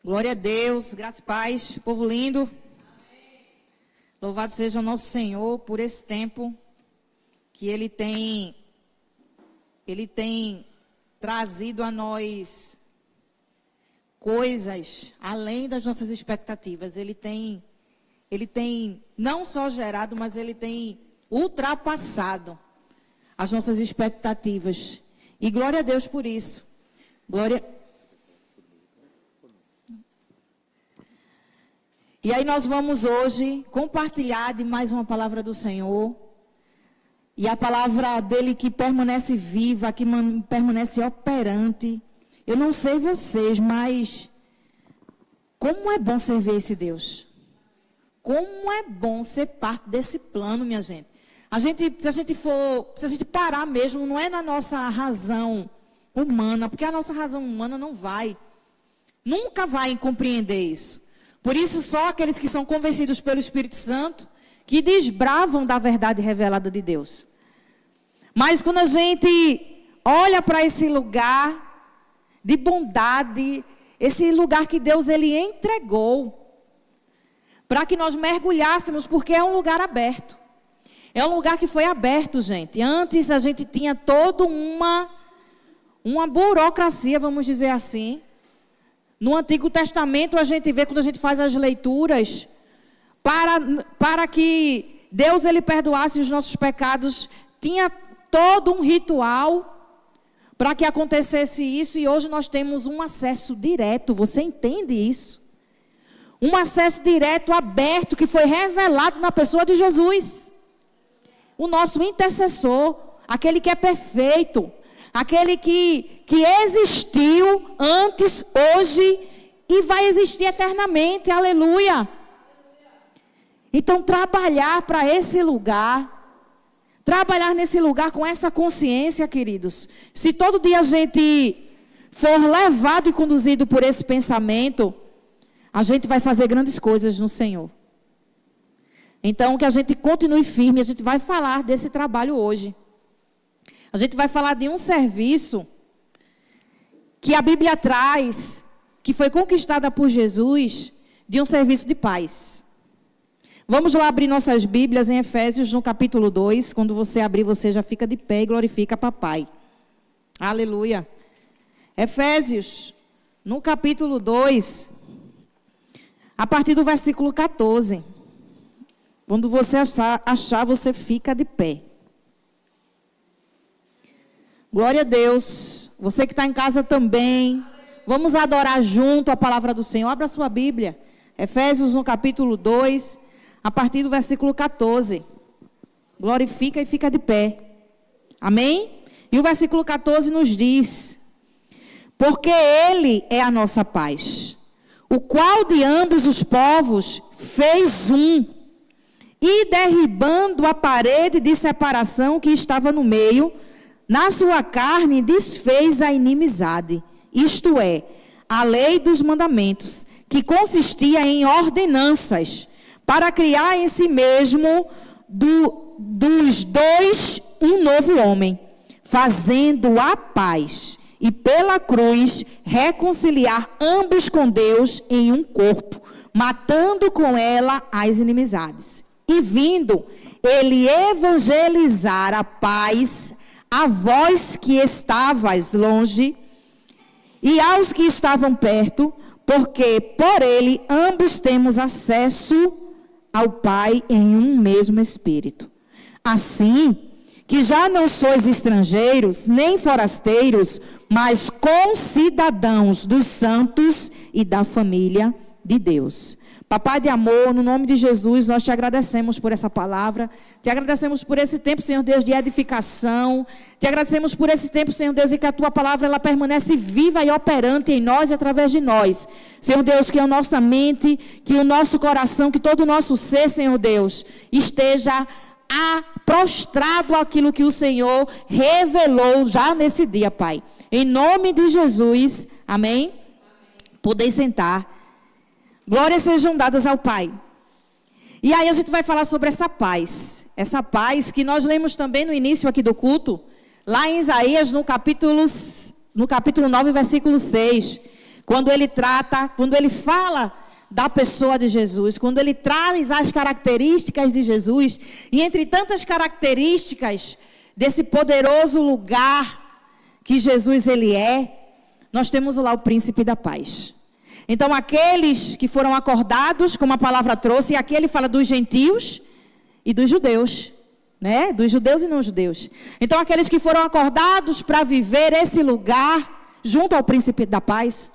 Glória a Deus, graça e paz, povo lindo. Amém. Louvado seja o nosso Senhor por esse tempo que Ele tem trazido a nós coisas além das nossas expectativas. Ele tem não só gerado, mas Ele tem ultrapassado as nossas expectativas. E glória a Deus por isso. E aí nós vamos hoje compartilhar de mais uma palavra do Senhor. E a palavra dele que permanece viva, que permanece operante. Eu não sei vocês, mas como é bom servir esse Deus. Como é bom ser parte desse plano, minha gente. Se a gente parar mesmo, não é na nossa razão humana, porque a nossa razão humana nunca vai compreender isso. Por isso, só aqueles que são convencidos pelo Espírito Santo, que desbravam da verdade revelada de Deus. Mas quando a gente olha para esse lugar de bondade, esse lugar que Deus ele entregou, para que nós mergulhássemos, porque é um lugar aberto. É um lugar que foi aberto, gente. Antes a gente tinha toda uma burocracia, vamos dizer assim. No Antigo Testamento a gente vê, quando a gente faz as leituras, para que Deus ele perdoasse os nossos pecados, tinha todo um ritual para que acontecesse isso, e hoje nós temos um acesso direto, você entende isso? Um acesso direto, aberto, que foi revelado na pessoa de Jesus. O nosso intercessor, aquele que é perfeito, aquele que existiu antes, hoje e vai existir eternamente, aleluia. Então trabalhar para esse lugar, trabalhar nesse lugar com essa consciência, queridos. Se todo dia a gente for levado e conduzido por esse pensamento, a gente vai fazer grandes coisas no Senhor. Então que a gente continue firme, a gente vai falar desse trabalho hoje. A gente vai falar de um serviço que a Bíblia traz, que foi conquistada por Jesus, de um serviço de paz. Vamos lá abrir nossas Bíblias em Efésios, no capítulo 2. Quando você abrir, você já fica de pé e glorifica papai. Aleluia. Efésios, no capítulo 2, a partir do versículo 14. Quando você achar, você fica de pé. Glória a Deus. Você que está em casa também. Vamos adorar junto a palavra do Senhor. Abra a sua Bíblia. Efésios no capítulo 2, a partir do versículo 14. Glorifica e fica de pé. Amém? E o versículo 14 nos diz: porque Ele é a nossa paz, o qual de ambos os povos fez um, e derribando a parede de separação que estava no meio, na sua carne desfez a inimizade, isto é, a lei dos mandamentos, que consistia em ordenanças, para criar em si mesmo dos dois um novo homem, fazendo a paz, e pela cruz reconciliar ambos com Deus em um corpo, matando com ela as inimizades. E vindo, ele evangelizar a paz a vós que estavais longe e aos que estavam perto, porque por ele ambos temos acesso ao Pai em um mesmo Espírito. Assim que já não sois estrangeiros, nem forasteiros, mas concidadãos dos santos e da família de Deus. Papai de amor, no nome de Jesus, nós te agradecemos por essa palavra. Te agradecemos por esse tempo, Senhor Deus, de edificação. Te agradecemos por esse tempo, Senhor Deus, em que a tua palavra ela permanece viva e operante em nós e através de nós. Senhor Deus, que a nossa mente, que o nosso coração, que todo o nosso ser, Senhor Deus, esteja prostrado àquilo que o Senhor revelou já nesse dia, Pai. Em nome de Jesus, amém? Podeis sentar. Glórias sejam dadas ao Pai. E aí a gente vai falar sobre essa paz que nós lemos também no início aqui do culto, lá em Isaías, no capítulo 9, versículo 6. quando ele fala da pessoa de Jesus, quando ele traz as características de Jesus, e entre tantas características desse poderoso lugar que Jesus ele é, nós temos lá o príncipe da paz. Então aqueles que foram acordados, como a palavra trouxe, e aqui ele fala dos gentios e dos judeus, né? Dos judeus e não judeus. Então aqueles que foram acordados para viver esse lugar junto ao príncipe da paz,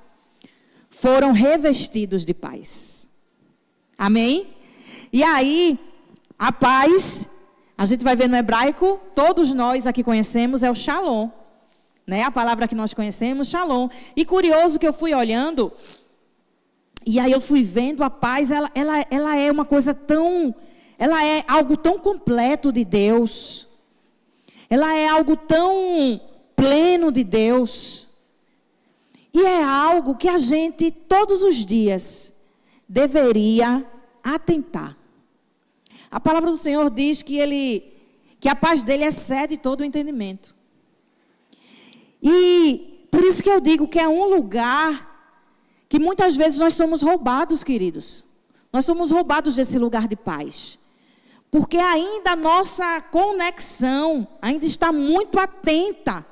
foram revestidos de paz. Amém? E aí, a paz, a gente vai ver no hebraico, todos nós aqui conhecemos, é o shalom. Né? A palavra que nós conhecemos, shalom. E curioso que eu fui olhando, e aí eu fui vendo a paz, ela é uma coisa tão, ela é algo tão completo de Deus. Ela é algo tão pleno de Deus. E é algo que a gente, todos os dias, deveria atentar. A palavra do Senhor diz que a paz dele excede todo o entendimento. E por isso que eu digo que é um lugar que muitas vezes nós somos roubados, queridos. Nós somos roubados desse lugar de paz. Porque ainda a nossa conexão ainda está muito atenta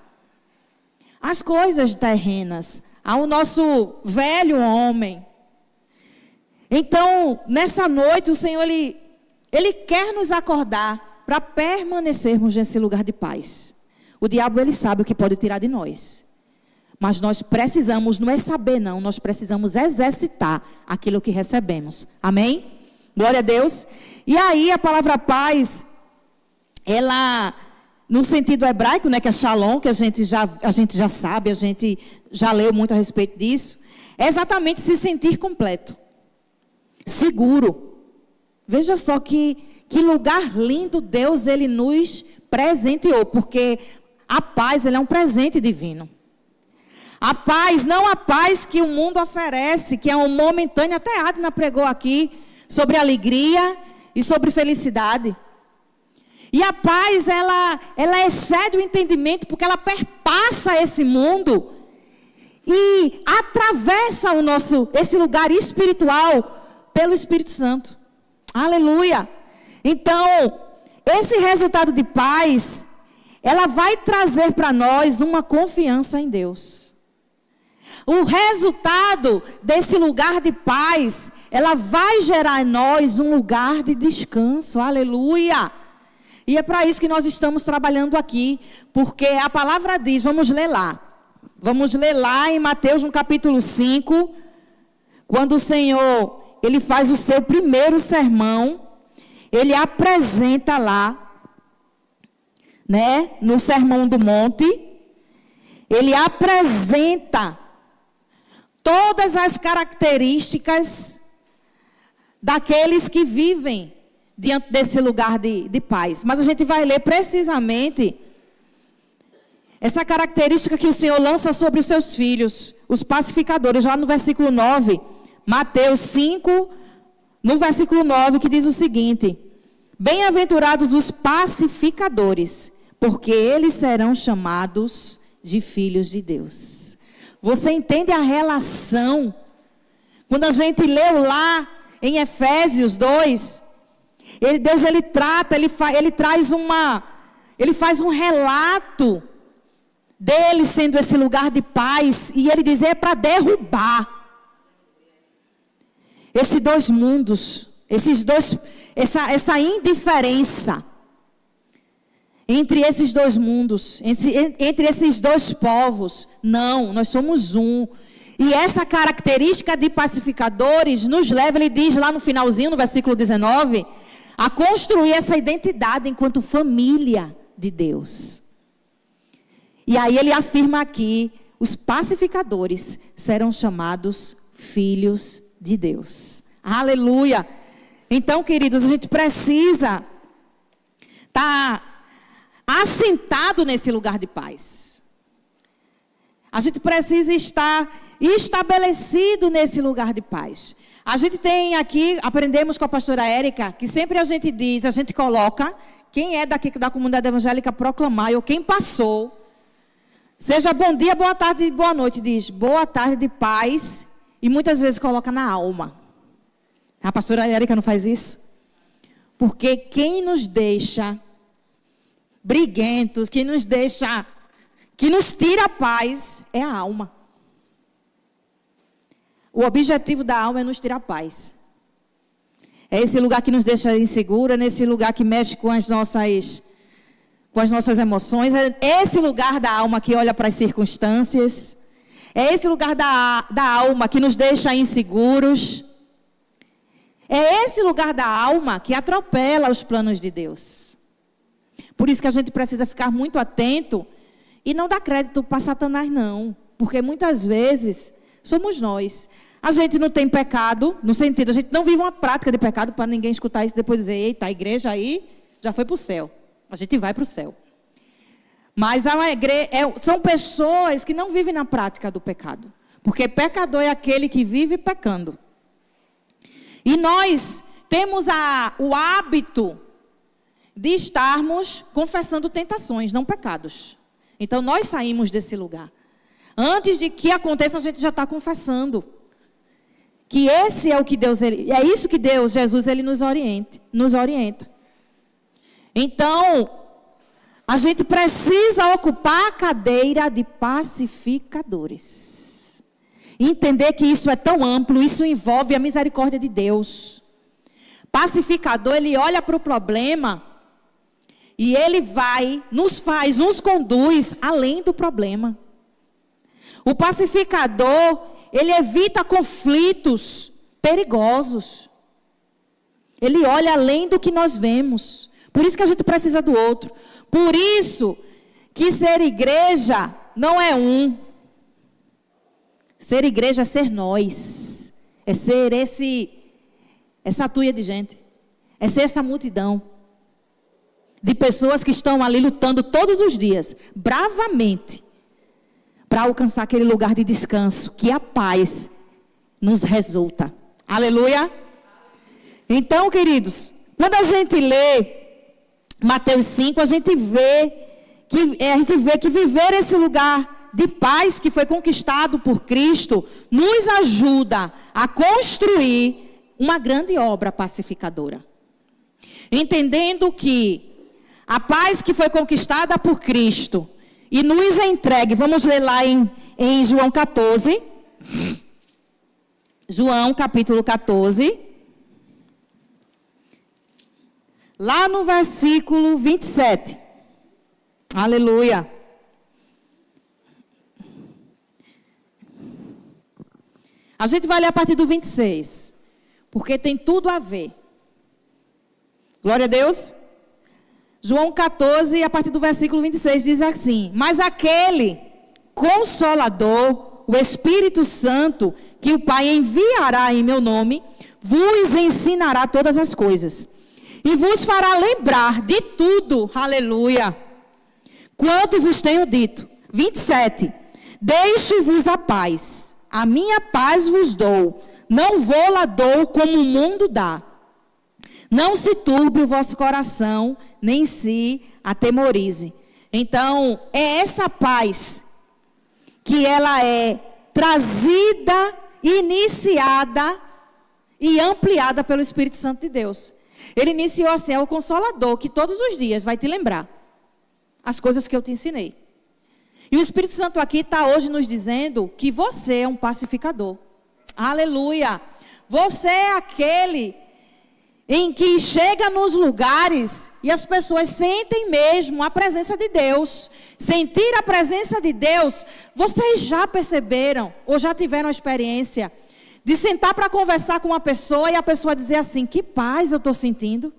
às coisas terrenas, ao nosso velho homem. Então, nessa noite, o Senhor, Ele quer nos acordar para permanecermos nesse lugar de paz. O diabo, ele sabe o que pode tirar de nós. Mas nós precisamos, não é saber não, nós precisamos exercitar aquilo que recebemos. Amém? Glória a Deus. E aí, a palavra paz, ela, no sentido hebraico, né, que é shalom, que a gente já sabe, a gente já leu muito a respeito disso, é exatamente se sentir completo, seguro. Veja só que lugar lindo Deus ele nos presenteou, porque a paz ela é um presente divino. A paz, não a paz que o mundo oferece, que é um momentâneo, até Adna pregou aqui sobre alegria e sobre felicidade. E a paz, ela excede o entendimento, porque ela perpassa esse mundo e atravessa esse lugar espiritual pelo Espírito Santo. Aleluia! Então, esse resultado de paz, ela vai trazer para nós uma confiança em Deus. O resultado desse lugar de paz, ela vai gerar em nós um lugar de descanso. Aleluia! E é para isso que nós estamos trabalhando aqui, porque a palavra diz, vamos ler lá. Vamos ler lá em Mateus, no capítulo 5, quando o Senhor, ele faz o seu primeiro sermão, ele apresenta lá, né, no Sermão do Monte, ele apresenta todas as características daqueles que vivem diante desse lugar de paz. Mas a gente vai ler precisamente essa característica que o Senhor lança sobre os seus filhos, os pacificadores, lá no versículo 9, Mateus 5, no versículo 9, que diz o seguinte: bem-aventurados os pacificadores, porque eles serão chamados de filhos de Deus. Você entende a relação? Quando a gente leu lá em Efésios 2, Deus ele trata, ele faz um relato dele sendo esse lugar de paz, e ele diz, é para derrubar esses dois mundos, essa indiferença entre esses dois mundos, entre esses dois povos. Não, nós somos um. E essa característica de pacificadores nos leva, ele diz lá no finalzinho, no versículo 19, a construir essa identidade enquanto família de Deus. E aí ele afirma aqui, os pacificadores serão chamados filhos de Deus. Aleluia! Então, queridos, a gente precisa estar assentado nesse lugar de paz. A gente precisa estar estabelecido nesse lugar de paz. A gente tem aqui, aprendemos com a pastora Érica, que sempre a gente diz, a gente coloca, quem é daqui da comunidade evangélica proclamar, ou quem passou, Seja bom dia, boa tarde e boa noite. Diz boa tarde de paz e muitas vezes coloca na alma. A pastora Érica não faz isso? Porque quem nos deixa briguentos, que nos tira a paz é a alma. O objetivo da alma é nos tirar a paz. É esse lugar que nos deixa inseguro, é nesse lugar que mexe com as nossas emoções, é esse lugar da alma que olha para as circunstâncias, é esse lugar da alma que nos deixa inseguros, é esse lugar da alma que atropela os planos de Deus. Por isso que a gente precisa ficar muito atento e não dar crédito para Satanás não, porque muitas vezes somos nós. A gente não tem pecado, no sentido, a gente não vive uma prática de pecado para ninguém escutar isso e depois dizer, eita, a igreja aí já foi para o céu. A gente vai para o céu. Mas são pessoas que não vivem na prática do pecado. Porque pecador é aquele que vive pecando. E nós temos o hábito de estarmos confessando tentações, não pecados. Então nós saímos desse lugar. Antes de que aconteça, a gente já está confessando. Que esse é o que Deus... É isso que Jesus, ele nos orienta. Então, a gente precisa ocupar a cadeira de pacificadores. Entender que isso é tão amplo, isso envolve a misericórdia de Deus. Pacificador, ele olha para o problema e ele nos conduz além do problema. O pacificador, ele evita conflitos perigosos. Ele olha além do que nós vemos. Por isso que a gente precisa do outro. Por isso que ser igreja não é um. Ser igreja é ser nós. É ser essa tuia de gente. É ser essa multidão de pessoas que estão ali lutando todos os dias, bravamente, para alcançar aquele lugar de descanso, que a paz nos resulta. Aleluia. Então, queridos, quando a gente lê Mateus 5, a gente vê que viver esse lugar de paz que foi conquistado por Cristo nos ajuda a construir uma grande obra pacificadora. Entendendo que a paz que foi conquistada por Cristo e nos entregue, vamos ler lá em João 14. João capítulo 14. Lá no versículo 27. Aleluia. A gente vai ler a partir do 26. Porque tem tudo a ver. Glória a Deus. João 14, a partir do versículo 26, diz assim: mas aquele Consolador, o Espírito Santo, que o Pai enviará em meu nome, vos ensinará todas as coisas. E vos fará lembrar de tudo, aleluia, quanto vos tenho dito. 27. Deixe-vos a paz, a minha paz vos dou, não vou-la dou como o mundo dá. Não se turbe o vosso coração, nem se atemorize. Então, é essa paz que ela é trazida, iniciada e ampliada pelo Espírito Santo de Deus. Ele iniciou assim, é o Consolador, que todos os dias vai te lembrar as coisas que eu te ensinei. E o Espírito Santo aqui está hoje nos dizendo que você é um pacificador. Aleluia! Você é aquele em que chega nos lugares e as pessoas sentem mesmo a presença de Deus. Sentir a presença de Deus, vocês já perceberam ou já tiveram a experiência de sentar para conversar com uma pessoa e a pessoa dizer assim: que paz eu estou sentindo?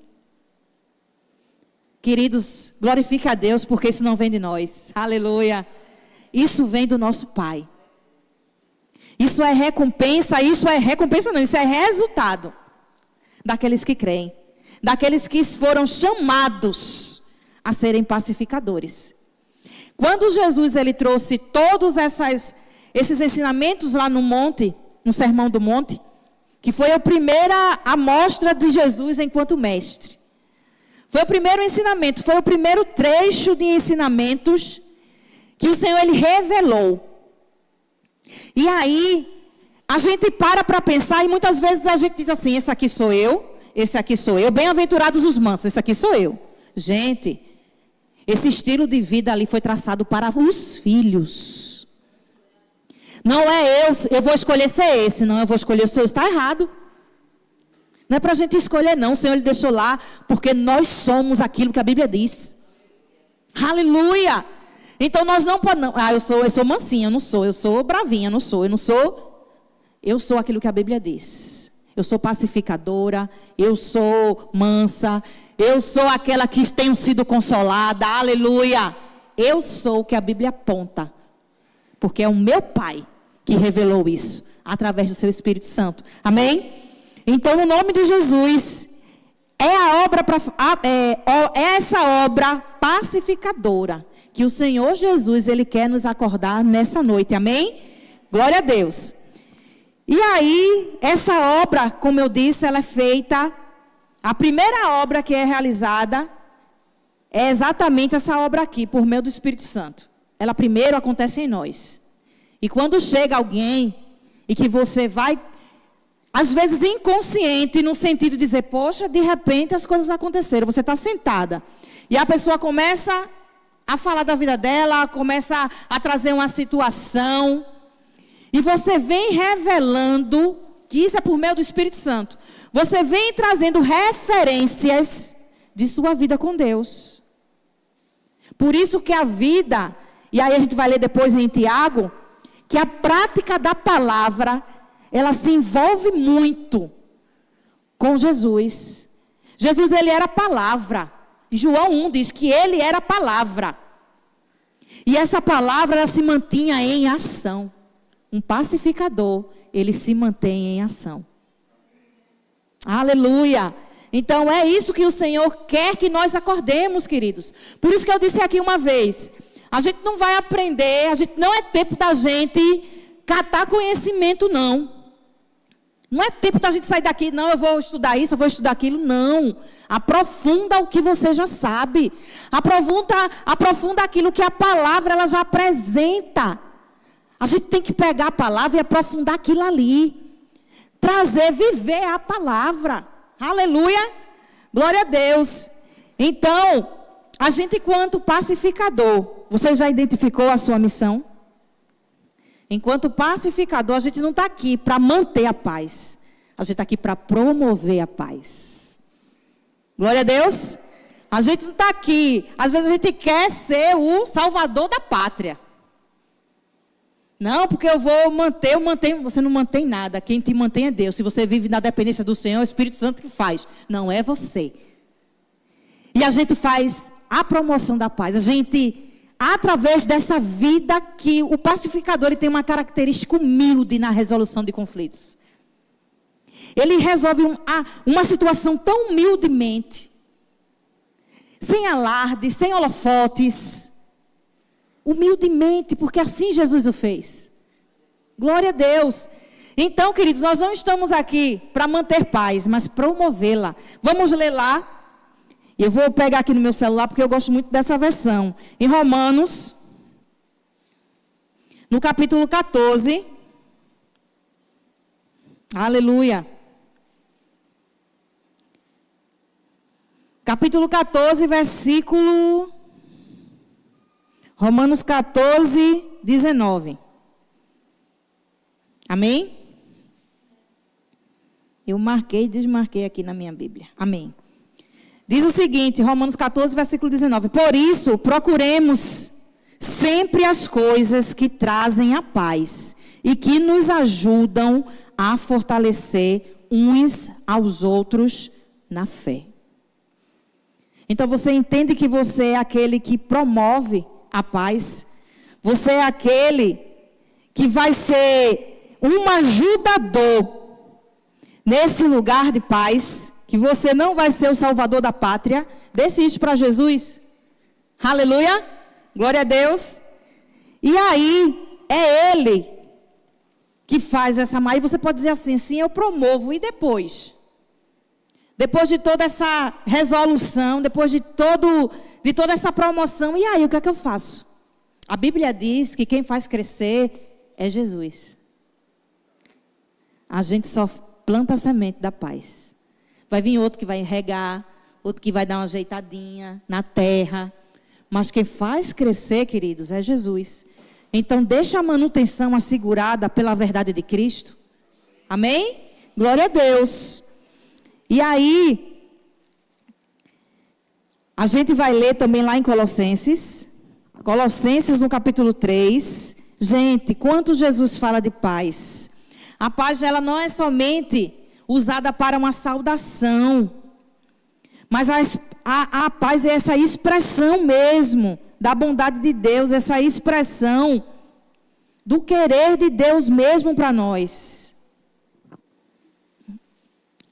Queridos, glorifique a Deus, porque isso não vem de nós. Aleluia. Isso vem do nosso Pai. Isso é recompensa, isso é resultado daqueles que creem, daqueles que foram chamados a serem pacificadores. Quando Jesus ele trouxe todos esses ensinamentos lá no monte, no Sermão do Monte, que foi a primeira amostra de Jesus enquanto mestre. Foi o primeiro ensinamento, foi o primeiro trecho de ensinamentos que o Senhor, Ele revelou. E aí, a gente para pensar e muitas vezes a gente diz assim, esse aqui sou eu, bem-aventurados os mansos, esse aqui sou eu. Gente, esse estilo de vida ali foi traçado para os filhos. Não é eu vou escolher ser esse, não, eu vou escolher o seu, está errado. Não é para a gente escolher não, o Senhor Ele deixou lá, porque nós somos aquilo que a Bíblia diz. Aleluia! Então nós não podemos, eu sou mansinha, eu não sou, eu sou bravinha, eu sou aquilo que a Bíblia diz. Eu sou pacificadora, eu sou mansa, eu sou aquela que tenho sido consolada, aleluia. Eu sou o que a Bíblia aponta, porque é o meu Pai que revelou isso, através do seu Espírito Santo, amém? Então, o nome de Jesus é essa obra pacificadora que o Senhor Jesus, Ele quer nos acordar nessa noite, amém? Glória a Deus. E aí, essa obra, como eu disse, ela é feita, a primeira obra que é realizada é exatamente essa obra aqui, por meio do Espírito Santo. Ela primeiro acontece em nós. E quando chega alguém, e que você vai, às vezes inconsciente, no sentido de dizer, poxa, de repente as coisas aconteceram, você está sentada, e a pessoa começa a falar da vida dela, começa a trazer uma situação, e você vem revelando, que isso é por meio do Espírito Santo, você vem trazendo referências de sua vida com Deus. Por isso que a vida, e aí a gente vai ler depois em Tiago, que a prática da palavra, ela se envolve muito com Jesus. Jesus, Ele era a palavra. João 1 diz que Ele era a palavra. E essa palavra, ela se mantinha em ação. Um pacificador, ele se mantém em ação. Aleluia. Então é isso que o Senhor quer que nós acordemos, queridos. Por isso que eu disse aqui uma vez, a gente não vai aprender, não é tempo da gente catar conhecimento, não. Não é tempo da gente sair daqui, não, eu vou estudar isso, eu vou estudar aquilo, não. Aprofunda o que você já sabe. Aprofunda aquilo que a palavra ela já apresenta. A gente tem que pegar a palavra e aprofundar aquilo ali. Trazer, viver a palavra. Aleluia. Glória a Deus. Então, a gente enquanto pacificador, você já identificou a sua missão? Enquanto pacificador, a gente não está aqui para manter a paz. A gente está aqui para promover a paz. Glória a Deus. A gente não está aqui. Às vezes a gente quer ser o salvador da pátria. Não, porque eu mantenho. Você não mantém nada. Quem te mantém é Deus. Se você vive na dependência do Senhor, é o Espírito Santo que faz. Não é você. E a gente faz a promoção da paz. A gente, através dessa vida que o pacificador ele tem uma característica humilde na resolução de conflitos. Ele resolve uma situação tão humildemente, sem alarde, sem holofotes, humildemente, porque assim Jesus o fez. Glória a Deus. Então, queridos, nós não estamos aqui para manter paz, mas promovê-la. Vamos ler lá. Eu vou pegar aqui no meu celular, porque eu gosto muito dessa versão. Em Romanos, no capítulo 14. Aleluia. Capítulo 14, versículo... Romanos 14, 19. Amém? Eu marquei e desmarquei aqui na minha Bíblia. Amém. Diz o seguinte, Romanos 14, versículo 19. Por isso, procuremos sempre as coisas que trazem a paz e que nos ajudam a fortalecer uns aos outros na fé. Então, você entende que você é aquele que promove a paz. Você é aquele que vai ser um ajudador nesse lugar de paz, que você não vai ser o salvador da pátria. Desse isso para Jesus. Aleluia. Glória a Deus. E aí, é Ele que faz essa mais. E você pode dizer assim, sim, eu promovo. E depois? Depois de toda essa resolução, depois de toda essa promoção, e aí, o que é que eu faço? A Bíblia diz que quem faz crescer é Jesus. A gente só planta a semente da paz. Vai vir outro que vai regar, outro que vai dar uma ajeitadinha na terra. Mas quem faz crescer, queridos, é Jesus. Então, deixa a manutenção assegurada pela verdade de Cristo. Amém? Glória a Deus. E aí, a gente vai ler também lá em Colossenses. Colossenses no capítulo 3. Gente, quanto Jesus fala de paz. A paz, ela não é somente usada para uma saudação. Mas a paz é essa expressão mesmo da bondade de Deus, essa expressão do querer de Deus mesmo para nós.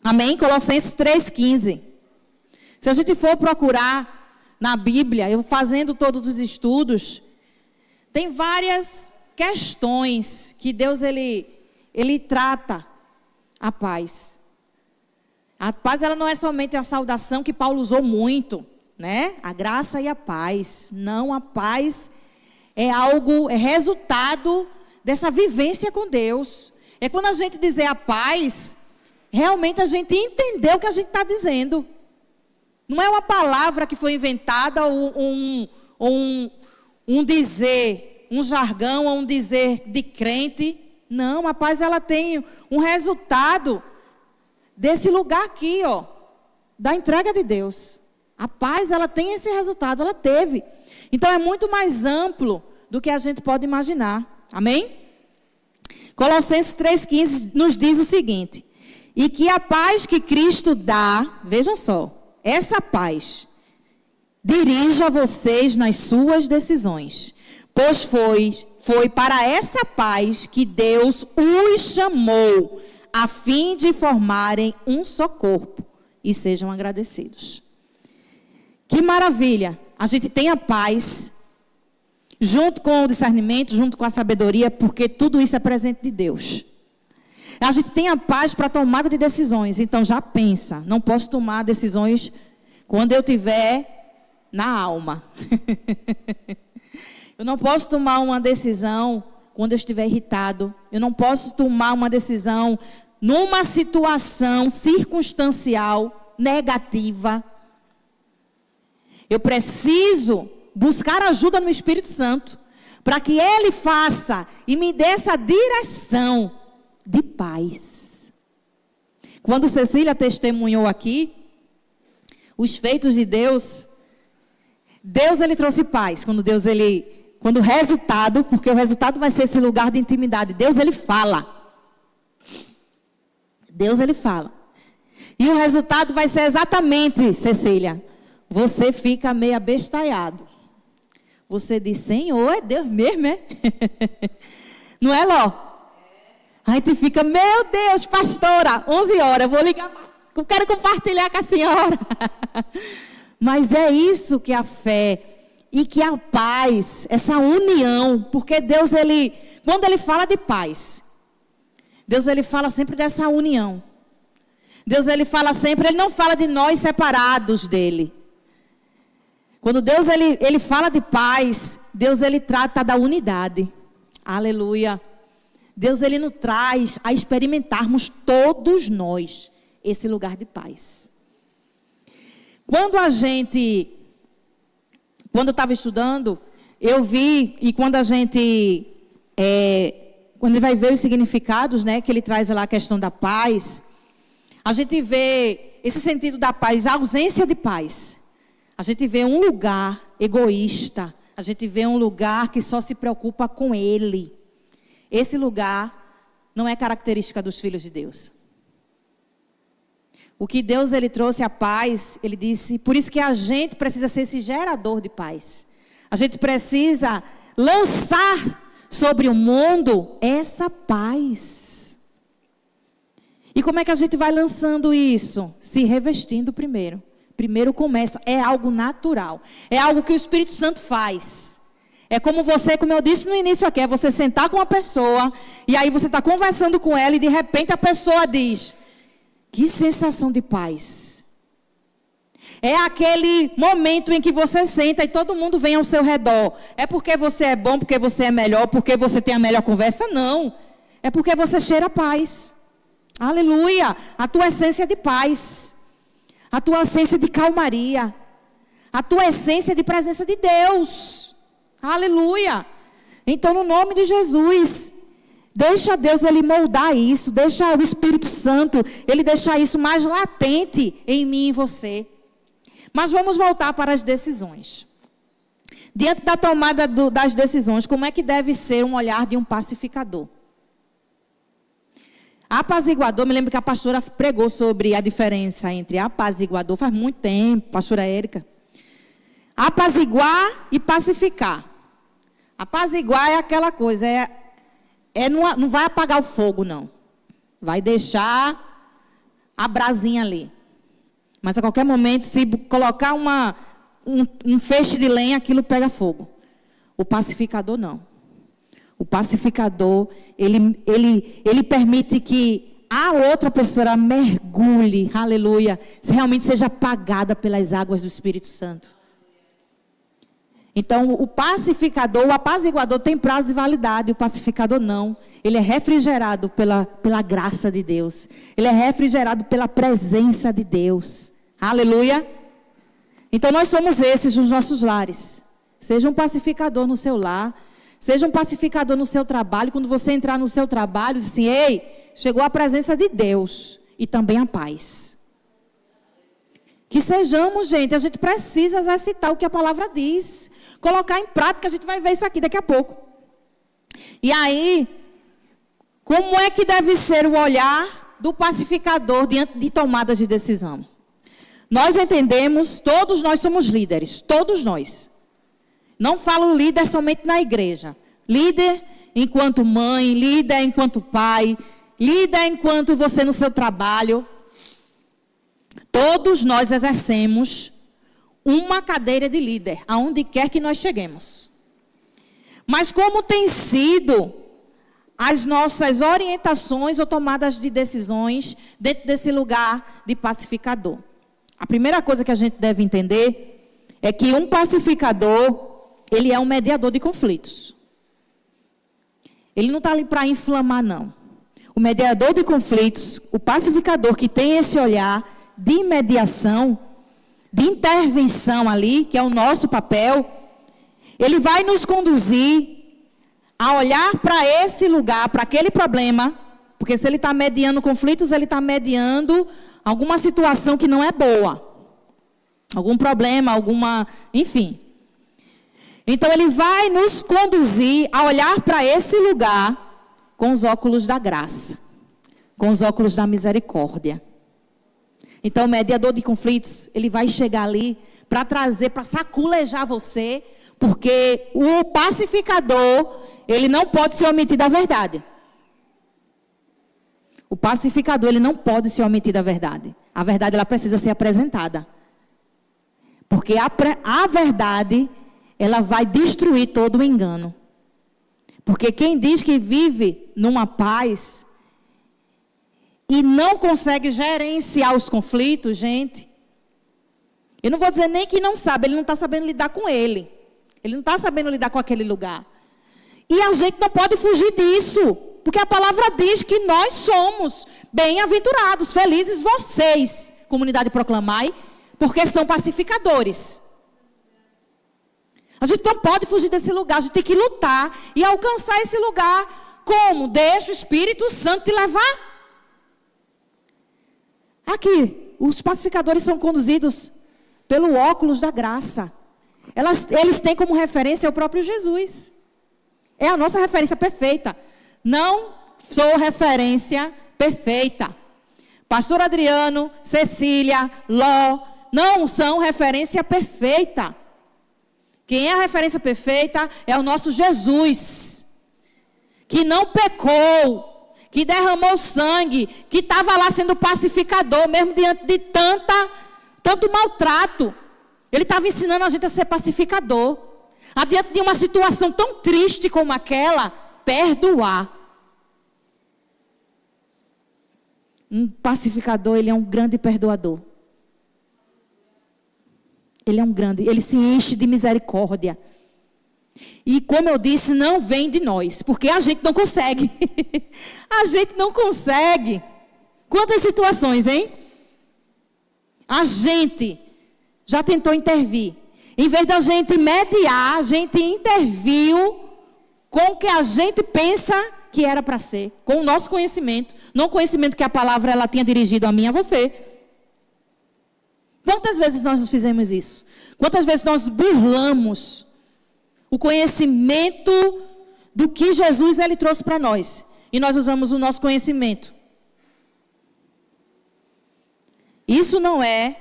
Amém? Colossenses 3,15. Se a gente for procurar na Bíblia, eu fazendo todos os estudos, tem várias questões que Deus ele trata a paz. A paz, ela não é somente a saudação que Paulo usou muito, né? A graça e a paz. Não, a paz é algo, é resultado dessa vivência com Deus. É quando a gente dizer a paz, realmente a gente entendeu o que a gente está dizendo. Não é uma palavra que foi inventada ou um dizer, um jargão ou um dizer de crente. Não, a paz, ela tem um resultado desse lugar aqui, ó, da entrega de Deus. A paz, ela tem esse resultado, ela teve. Então, é muito mais amplo do que a gente pode imaginar. Amém? Colossenses 3,15 nos diz o seguinte: e que a paz que Cristo dá, veja só, essa paz, dirija vocês nas suas decisões, pois foi para essa paz que Deus os chamou, a fim de formarem um só corpo e sejam agradecidos. Que maravilha! A gente tem a paz, junto com o discernimento, junto com a sabedoria, porque tudo isso é presente de Deus. A gente tem a paz para a tomada de decisões. Então já pensa, não posso tomar decisões quando eu estiver na alma. Eu não posso tomar uma decisão quando eu estiver irritado. Eu não posso tomar uma decisão numa situação circunstancial negativa. Eu preciso buscar ajuda no Espírito Santo para que Ele faça e me dê essa direção de paz. Quando Cecília testemunhou aqui os feitos de Deus, Deus ele trouxe paz. Quando o resultado, porque o resultado vai ser esse lugar de intimidade, Deus ele fala. Deus ele fala. E o resultado vai ser exatamente, Cecília, você fica meio abestalhado. Você diz, Senhor, é Deus mesmo, é? Não é, Ló? A gente fica, meu Deus, pastora, 11 horas, eu vou ligar, eu quero compartilhar com a senhora. Mas é isso que a fé e que a paz, essa união, porque Deus, quando Ele fala de paz, Deus, Ele fala sempre dessa união. Deus, Ele fala sempre, Ele não fala de nós separados dEle. Quando Deus, Ele fala de paz, Deus, Ele trata da unidade. Aleluia. Deus, Ele nos traz a experimentarmos todos nós esse lugar de paz. Quando eu estava estudando, eu vi, e quando ele vai ver os significados, né, que ele traz lá a questão da paz, a gente vê esse sentido da paz, a ausência de paz. A gente vê um lugar egoísta, a gente vê um lugar que só se preocupa com ele. Esse lugar não é característica dos filhos de Deus. O que Deus ele trouxe a paz, ele disse, por isso que a gente precisa ser esse gerador de paz. A gente precisa lançar sobre o mundo essa paz. E como é que a gente vai lançando isso? Se revestindo primeiro. Primeiro começa, é algo natural. É algo que o Espírito Santo faz. É como eu disse no início aqui, é você sentar com uma pessoa, e aí você está conversando com ela, e de repente a pessoa diz, que sensação de paz. É aquele momento em que você senta e todo mundo vem ao seu redor. É porque você é bom, porque você é melhor, porque você tem a melhor conversa? Não. É porque você cheira paz. Aleluia. A tua essência é de paz. A tua essência é de calmaria. A tua essência é de presença de Deus. Aleluia. Então, no nome de Jesus, deixa Deus ele moldar isso. Deixa o Espírito Santo ele deixar isso mais latente em mim e em você. Mas vamos voltar para as decisões. Diante da tomada das decisões, como é que deve ser um olhar de um pacificador? Apaziguador, me lembro que a pastora pregou sobre a diferença entre apaziguador, faz muito tempo, pastora Érica. Apaziguar e pacificar. Apaziguar é aquela coisa, não vai apagar o fogo, não. Vai deixar a brasinha ali. Mas a qualquer momento, se colocar um feixe de lenha, aquilo pega fogo. O pacificador não. O pacificador, ele permite que a outra pessoa mergulhe, aleluia, realmente seja apagada pelas águas do Espírito Santo. Então, o pacificador, o apaziguador tem prazo de validade, o pacificador não. Ele é refrigerado pela graça de Deus. Ele é refrigerado pela presença de Deus. Aleluia. Então, nós somos esses nos nossos lares. Seja um pacificador no seu lar. Seja um pacificador no seu trabalho. Quando você entrar no seu trabalho, diz assim, ei, chegou a presença de Deus. E também a paz. Que sejamos, gente, a gente precisa exercitar o que a palavra diz. Colocar em prática, a gente vai ver isso aqui daqui a pouco. E aí, como é que deve ser o olhar do pacificador diante de tomadas de decisão? Nós entendemos, todos nós somos líderes, todos nós. Não falo líder somente na igreja. Líder enquanto mãe, líder enquanto pai, líder enquanto você no seu trabalho. Todos nós exercemos uma cadeira de líder, aonde quer que nós cheguemos. Mas como tem sido as nossas orientações ou tomadas de decisões dentro desse lugar de pacificador? A primeira coisa que a gente deve entender é que um pacificador, ele é um mediador de conflitos. Ele não está ali para inflamar, não. O mediador de conflitos, o pacificador que tem esse olhar de mediação, de intervenção ali, que é o nosso papel, ele vai nos conduzir a olhar para esse lugar, para aquele problema, porque se ele está mediando conflitos, ele está mediando alguma situação que não é boa. Algum problema, enfim. Então ele vai nos conduzir a olhar para esse lugar com os óculos da graça, com os óculos da misericórdia. Então, o mediador de conflitos, ele vai chegar ali para trazer, para saculejar você, porque o pacificador, ele não pode se omitir da verdade. O pacificador, ele não pode se omitir da verdade. A verdade, ela precisa ser apresentada. Porque a verdade, ela vai destruir todo o engano. Porque quem diz que vive numa paz e não consegue gerenciar os conflitos, gente, eu não vou dizer nem que não sabe, ele não está sabendo lidar com ele. Ele não está sabendo lidar com aquele lugar. E a gente não pode fugir disso, porque a palavra diz que nós somos bem-aventurados, felizes vocês, comunidade Proclamai, porque são pacificadores. A gente não pode fugir desse lugar, a gente tem que lutar e alcançar esse lugar. Como? Deixa o Espírito Santo te levar. Aqui, os pacificadores são conduzidos pelo óculos da graça. Eles têm como referência o próprio Jesus. É a nossa referência perfeita. Não sou referência perfeita. Pastor Adriano, Cecília, Ló, não são referência perfeita. Quem é a referência perfeita é o nosso Jesus, que não pecou, que derramou sangue, que estava lá sendo pacificador, mesmo diante de tanto maltrato. Ele estava ensinando a gente a ser pacificador. Diante de uma situação tão triste como aquela, perdoar. Um pacificador, ele é um grande perdoador. Ele é um grande, ele se enche de misericórdia. E como eu disse, não vem de nós, porque a gente não consegue. A gente não consegue. Quantas situações, hein? A gente já tentou intervir. Em vez da gente mediar, a gente interviu com o que a gente pensa que era para ser, com o nosso conhecimento, não o conhecimento que a palavra ela tinha dirigido a mim e a você. Quantas vezes nós fizemos isso? Quantas vezes nós burlamos o conhecimento do que Jesus ele trouxe para nós? E nós usamos o nosso conhecimento. Isso não é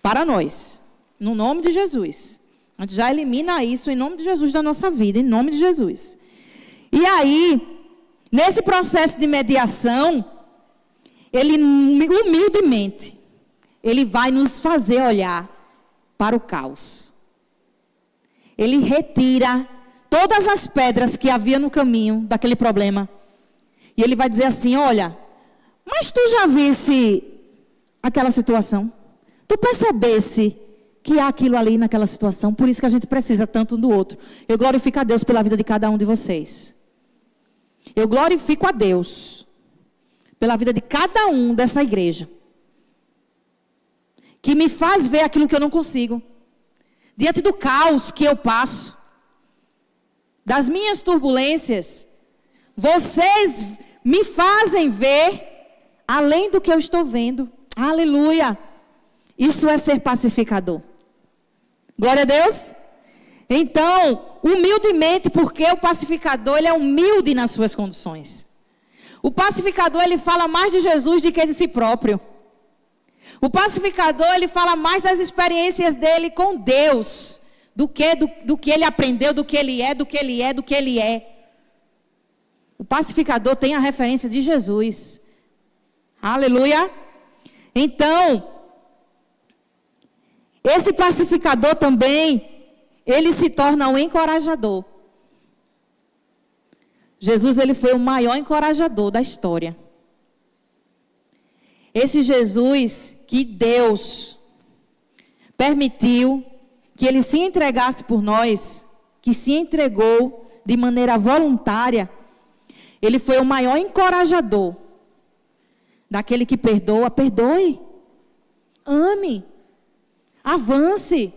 para nós. No nome de Jesus. A gente já elimina isso em nome de Jesus da nossa vida. Em nome de Jesus. E aí, nesse processo de mediação, ele humildemente, ele vai nos fazer olhar para o caos. Ele retira todas as pedras que havia no caminho daquele problema. E ele vai dizer assim, olha, mas tu já visse aquela situação? Tu percebesse que há aquilo ali naquela situação? Por isso que a gente precisa tanto um do outro. Eu glorifico a Deus pela vida de cada um de vocês. Eu glorifico a Deus pela vida de cada um dessa igreja. Que me faz ver aquilo que eu não consigo. Diante do caos que eu passo. Das minhas turbulências. Vocês me fazem ver além do que eu estou vendo. Aleluia. Isso é ser pacificador. Glória a Deus. Então, humildemente, porque o pacificador, ele é humilde nas suas condições. O pacificador, ele fala mais de Jesus do que de si próprio. O pacificador, ele fala mais das experiências dele com Deus, do que ele aprendeu, do que ele é, do que ele é, do que ele é. O pacificador tem a referência de Jesus. Aleluia. Então, esse pacificador também, ele se torna um encorajador. Jesus, ele foi o maior encorajador da história. Esse Jesus que Deus permitiu que ele se entregasse por nós, que se entregou de maneira voluntária, ele foi o maior encorajador daquele que perdoa. Perdoe, ame, avance.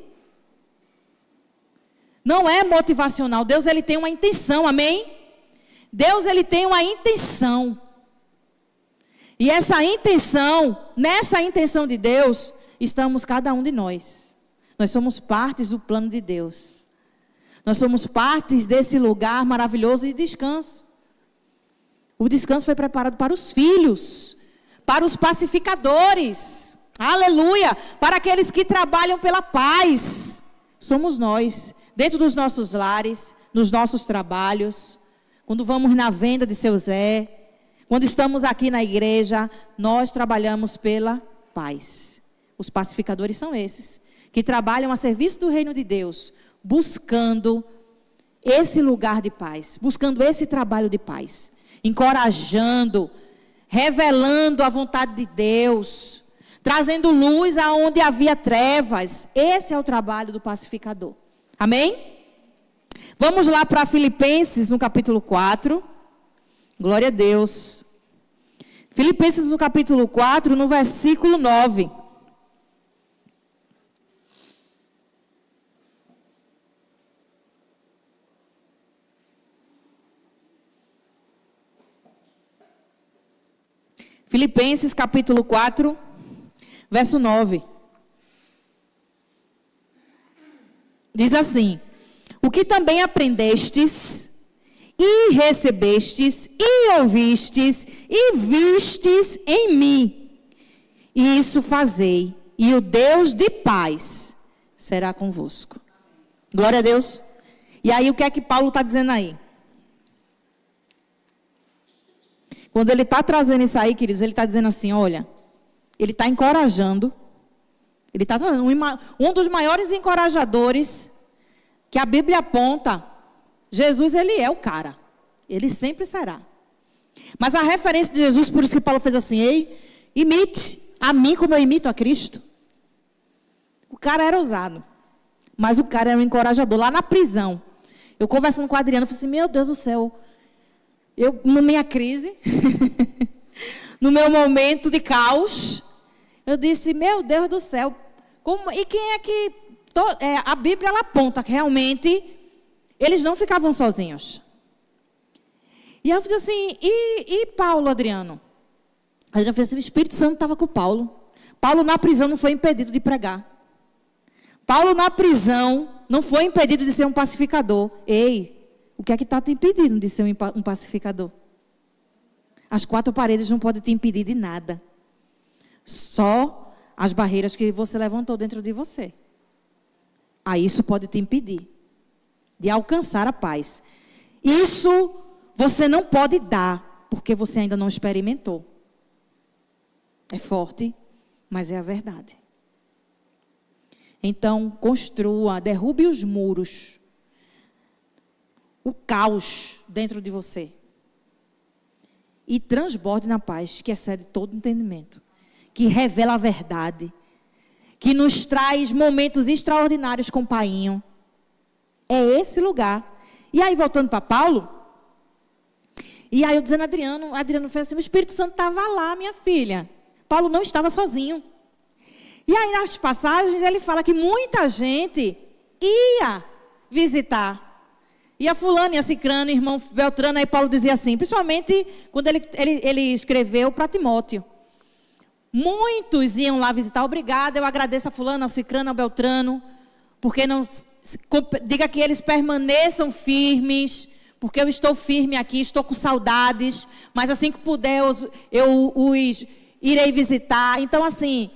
Não é motivacional. Deus, ele tem uma intenção, amém? Deus, ele tem uma intenção. E essa intenção, nessa intenção de Deus, estamos cada um de nós. Nós somos partes do plano de Deus. Nós somos partes desse lugar maravilhoso de descanso. O descanso foi preparado para os filhos, para os pacificadores. Aleluia! Para aqueles que trabalham pela paz. Somos nós, dentro dos nossos lares, nos nossos trabalhos, quando vamos na venda de seu Zé, quando estamos aqui na igreja, nós trabalhamos pela paz. Os pacificadores são esses, que trabalham a serviço do reino de Deus, buscando esse lugar de paz, buscando esse trabalho de paz, encorajando, revelando a vontade de Deus, trazendo luz aonde havia trevas. Esse é o trabalho do pacificador. Amém? Vamos lá para Filipenses, no capítulo 4. Glória a Deus. Filipenses, no capítulo 4, no versículo 9. Filipenses, capítulo 4, verso 9. Diz assim: o que também aprendestes, e recebestes, e ouvistes, e vistes em mim, e isso fazei, e o Deus de paz será convosco. Glória a Deus. E aí o que é que Paulo está dizendo aí? Quando ele está trazendo isso aí, queridos, ele está dizendo assim, olha, ele está encorajando, ele está trazendo um dos maiores encorajadores que a Bíblia aponta. Jesus, ele é o cara, ele sempre será. Mas a referência de Jesus, por isso que Paulo fez assim, ei, imite a mim como eu imito a Cristo. cara era ousado, mas o cara era um encorajador. Lá na prisão, eu conversando com a Adriana, eu falei assim, meu Deus do céu, eu, na minha crise, no meu momento de caos, eu disse, meu Deus do céu, e quem é que... a Bíblia ela aponta que realmente eles não ficavam sozinhos. E eu fiz assim, e Paulo, Adriano? Adriano fez assim, o Espírito Santo estava com Paulo. Paulo na prisão não foi impedido de pregar. Paulo na prisão não foi impedido de ser um pacificador. Ei, o que é que está te impedindo de ser um pacificador? As quatro paredes não podem te impedir de nada. Só as barreiras que você levantou dentro de você. Aí isso pode te impedir de alcançar a paz. Isso você não pode dar, porque você ainda não experimentou. É forte, mas é a verdade. Então, construa, derrube os muros. O caos dentro de você. E transborde na paz, que excede todo entendimento. Que revela a verdade. Que nos traz momentos extraordinários com o Painho. É esse lugar. E aí, voltando para Paulo. E aí, eu dizendo a Adriano fez assim, o Espírito Santo estava lá, minha filha. Paulo não estava sozinho. E aí, nas passagens, ele fala que muita gente ia visitar. E a fulana, e a cicrana, irmão Beltrano, aí Paulo dizia assim, principalmente quando ele escreveu para Timóteo. Muitos iam lá visitar. Obrigada, eu agradeço a fulana, a cicrana, a Beltrano, porque não diga que eles permaneçam firmes, porque eu estou firme aqui, estou com saudades, mas assim que puder eu os irei visitar. Então assim,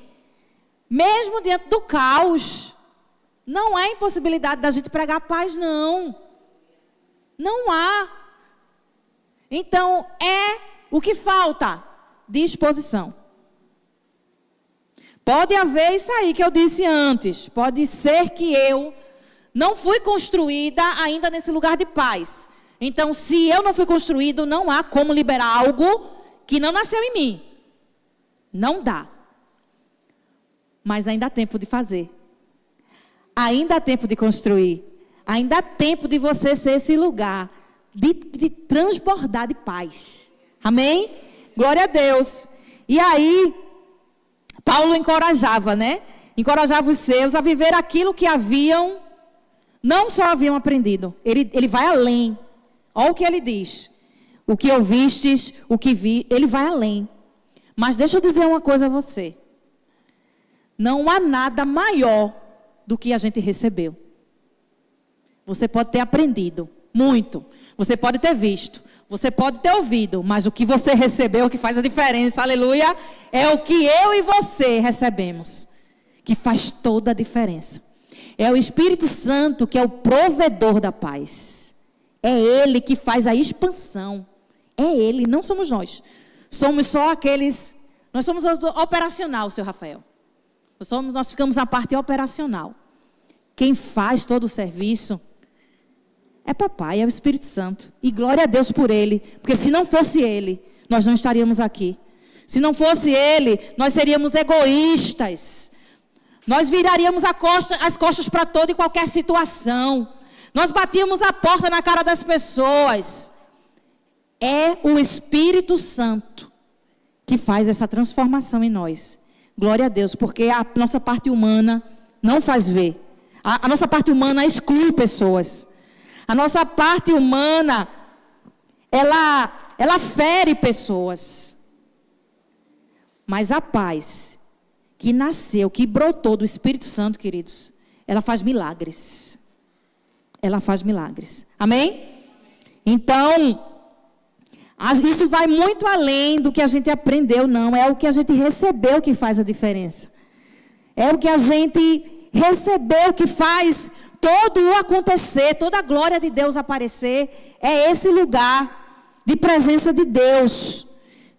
mesmo diante do caos, não há impossibilidade da gente pregar paz, não. Não há. Então, é o que falta? Disposição. Pode haver isso aí que eu disse antes. Pode ser que eu não fui construída ainda nesse lugar de paz. Então, se eu não fui construído, não há como liberar algo que não nasceu em mim. Não dá. Mas ainda há tempo de fazer. Ainda há tempo de construir. Ainda há tempo de você ser esse lugar de transbordar de paz. Amém? Glória a Deus. E aí, Paulo encorajava, né? Encorajava os seus a viver aquilo que não só haviam aprendido. Ele vai além. Olha o que ele diz. O que ouvistes, o que vi, ele vai além. Mas deixa eu dizer uma coisa a você. Não há nada maior do que a gente recebeu. Você pode ter aprendido muito. Você pode ter visto. Você pode ter ouvido. Mas o que você recebeu, que faz a diferença, aleluia, é o que eu e você recebemos. Que faz toda a diferença. É o Espírito Santo que é o provedor da paz. É Ele que faz a expansão. É Ele, não somos nós. Somos só aqueles... Nós somos operacional, seu Rafael. Nós ficamos na parte operacional. Quem faz todo o serviço é papai, é o Espírito Santo. E glória a Deus por Ele. Porque se não fosse Ele, nós não estaríamos aqui. Se não fosse Ele, nós seríamos egoístas. Nós viraríamos as costas para toda e qualquer situação. Nós batíamos a porta na cara das pessoas. É o Espírito Santo que faz essa transformação em nós. Glória a Deus, porque a nossa parte humana não faz ver. A nossa parte humana exclui pessoas. A nossa parte humana, ela fere pessoas. Mas a paz que nasceu, que brotou do Espírito Santo, queridos, ela faz milagres. Ela faz milagres. Amém? Então, isso vai muito além do que a gente aprendeu, não. É o que a gente recebeu que faz a diferença. É o que a gente recebeu que faz todo o acontecer, toda a glória de Deus aparecer. É esse lugar de presença de Deus.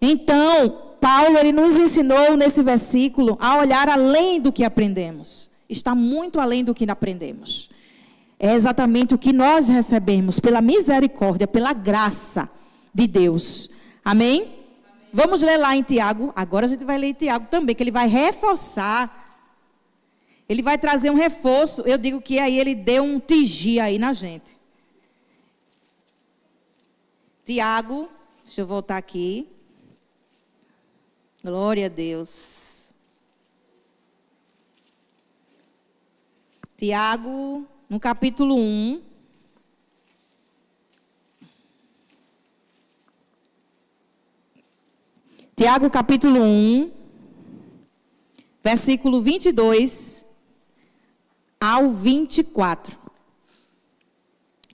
Então, Paulo, ele nos ensinou nesse versículo a olhar além do que aprendemos. Está muito além do que aprendemos. É exatamente o que nós recebemos pela misericórdia, pela graça de Deus. Amém? Amém? Vamos ler lá em Tiago. Agora a gente vai ler em Tiago também, que ele vai reforçar Ele vai trazer um reforço. Eu digo que aí ele deu um tigi aí na gente. Tiago, deixa eu voltar aqui. Glória a Deus. Tiago, no capítulo 1. Tiago, capítulo 1, versículo 22 ao 24.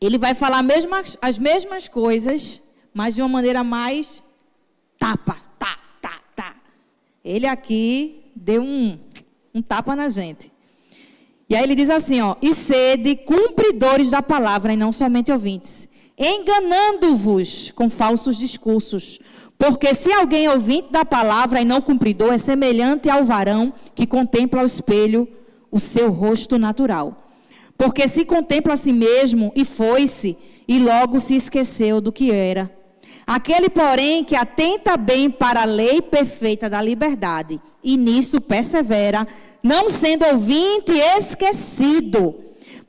Ele vai falar as mesmas coisas, mas de uma maneira mais tapa, tá. Ele aqui deu um tapa na gente. E aí ele diz assim, ó: e sede cumpridores da palavra e não somente ouvintes, enganando-vos com falsos discursos. Porque se alguém é ouvinte da palavra e não cumpridor, é semelhante ao varão que contempla ao espelho o seu rosto natural. Porque se contempla a si mesmo e foi-se, e logo se esqueceu do que era. Aquele, porém, que atenta bem para a lei perfeita da liberdade, e nisso persevera, não sendo ouvinte esquecido,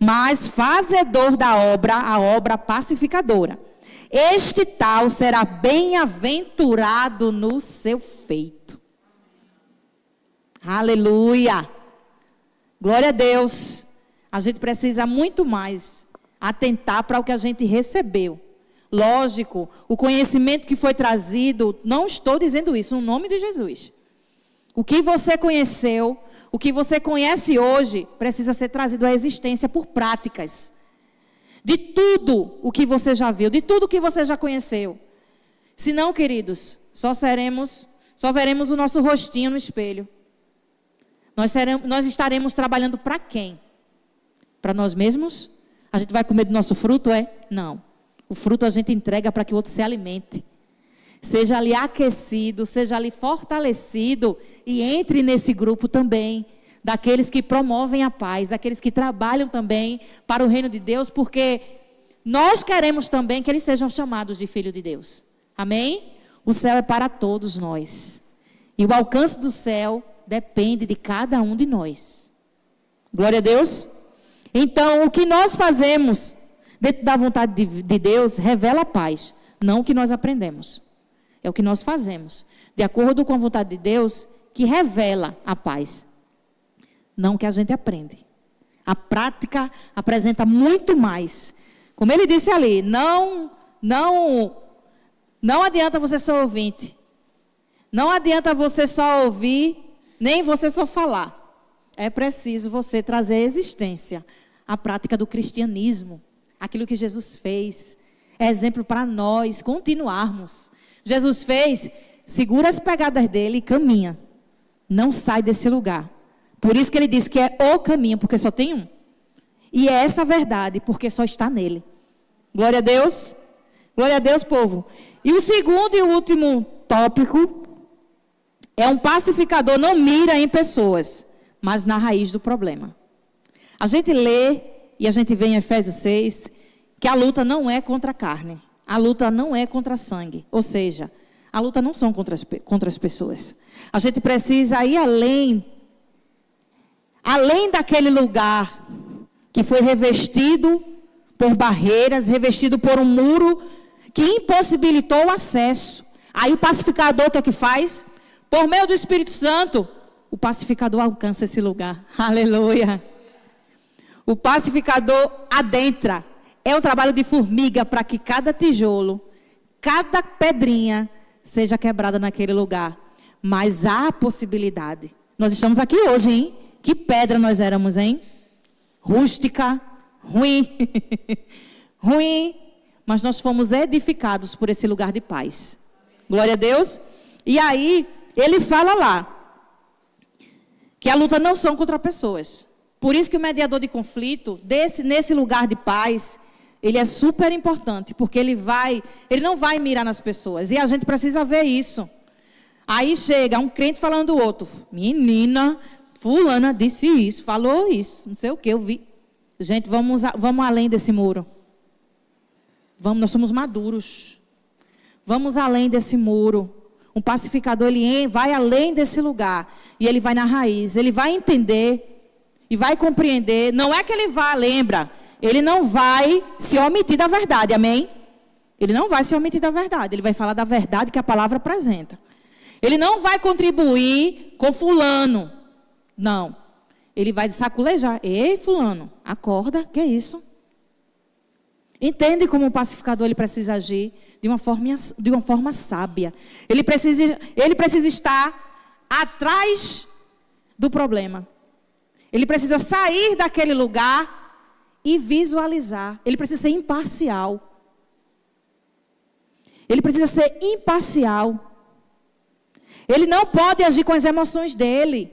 mas fazedor da obra, a obra pacificadora. Este tal será bem-aventurado no seu feito. Aleluia. Glória a Deus. A gente precisa muito mais atentar para o que a gente recebeu. Lógico, o conhecimento que foi trazido, não estou dizendo isso no nome de Jesus. O que você conheceu, o que você conhece hoje, precisa ser trazido à existência por práticas. De tudo o que você já viu, de tudo o que você já conheceu. Senão, queridos, só veremos o nosso rostinho no espelho. Nós estaremos trabalhando para quem? Para nós mesmos? A gente vai comer do nosso fruto, é? Não. O fruto a gente entrega para que o outro se alimente. Seja ali aquecido, seja ali fortalecido e entre nesse grupo também. Daqueles que promovem a paz, daqueles que trabalham também para o reino de Deus, porque nós queremos também que eles sejam chamados de filho de Deus. Amém? O céu é para todos nós. E o alcance do céu depende de cada um de nós. Glória a Deus. Então, o que nós fazemos dentro da vontade de Deus revela a paz, não o que nós aprendemos. É o que nós fazemos, de acordo com a vontade de Deus, que revela a paz. Não que a gente aprende. A prática apresenta muito mais. Como ele disse ali, não adianta você só ouvinte. Não adianta você só ouvir, nem você só falar. É preciso você trazer à existência a prática do cristianismo. Aquilo que Jesus fez. É exemplo para nós continuarmos. Jesus fez, segura as pegadas dele e caminha. Não sai desse lugar. Por isso que ele diz que é o caminho, porque só tem um. E é essa a verdade, porque só está nele. Glória a Deus. Glória a Deus, povo. E o segundo e o último tópico é um pacificador não mira em pessoas, mas na raiz do problema. A gente lê e a gente vê em Efésios 6 que a luta não é contra a carne. A luta não é contra sangue. Ou seja, a luta não são contra as pessoas. A gente precisa ir além daquele lugar que foi revestido por barreiras, revestido por um muro que impossibilitou o acesso. Aí o pacificador, o que é que faz? Por meio do Espírito Santo, o pacificador alcança esse lugar. Aleluia. O pacificador adentra. É um trabalho de formiga para que cada tijolo, cada pedrinha seja quebrada naquele lugar. Mas há possibilidade. Nós estamos aqui hoje, hein? Que pedra nós éramos, hein? Rústica, ruim, ruim. Mas nós fomos edificados por esse lugar de paz. Glória a Deus. E aí, ele fala lá, que a luta não são contra pessoas. Por isso que o mediador de conflito, nesse lugar de paz, ele é super importante. Porque ele não vai mirar nas pessoas. E a gente precisa ver isso. Aí chega um crente falando do outro. Menina, fulana disse isso, falou isso, não sei o que, eu vi. Gente, vamos além desse muro. Nós somos maduros. Vamos além desse muro. Um pacificador, ele vai além desse lugar. E ele vai na raiz. Ele vai entender. e vai compreender. Não é que ele vá, lembra, ele não vai se omitir da verdade, amém? Ele não vai se omitir da verdade, ele vai falar da verdade que a palavra apresenta. Ele não vai contribuir com fulano, não. Ele vai saculejar. Ei, fulano, acorda, que é isso? Entende como o pacificador ele precisa agir de uma forma sábia. Ele precisa estar atrás do problema. Ele precisa sair daquele lugar e visualizar. Ele precisa ser imparcial. Ele precisa ser imparcial. Ele não pode agir com as emoções dele.